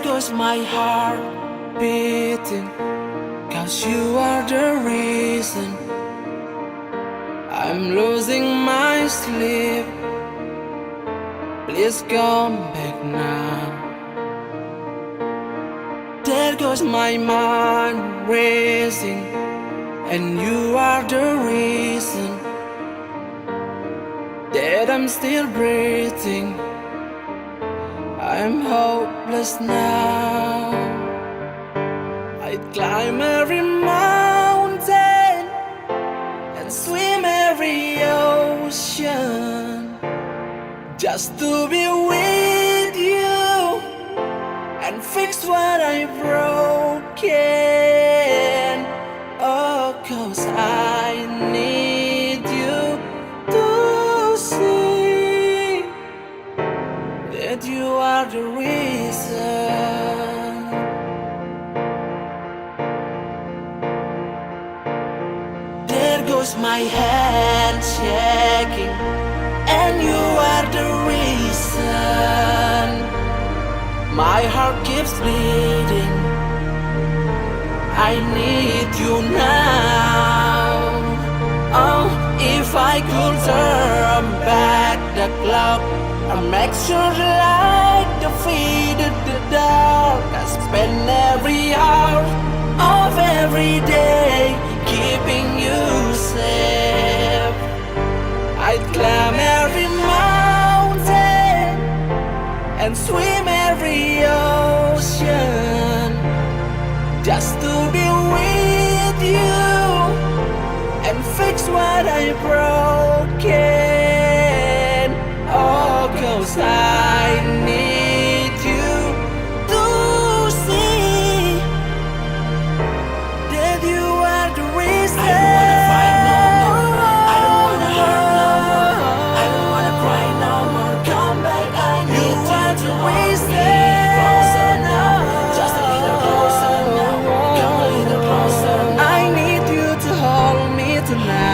There goes my heart beating, 'cause you are the reason I'm losing my sleep. Please come back now. There goes my mind racing, and you are the reason that I'm still breathing. I'm hopeless now. I'd climb every mountain and swim every ocean just to be with you and fix what I've broken. Oh, 'cause I need you to see that you are the reason. There goes my hand shaking, and you are the reason my heart keeps bleeding. I need you now. Oh, if I could turn back the clock, I'll make sure the light defeated the dark. I spend every hour of every day keeping you safe. I'd climb every mountain and swim every ocean just to be with you and fix what I've broken. Oh, 'cause I need you to see that you are the reason. I don't wanna fight no more, I don't wanna hurt no more, I don't wanna cry no more. Come back, I need you to hold me closer now, just a little closer now. Come a little closer now. I need you to hold me tonight.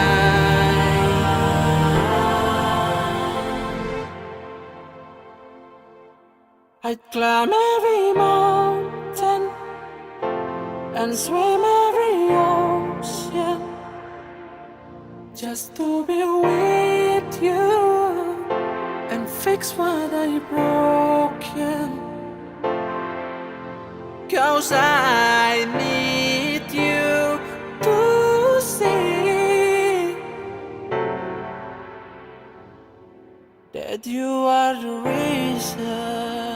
I'd climb every mountain and swim every ocean just to be with you and fix what I broken. 'Cause I need you to see that you are the reason.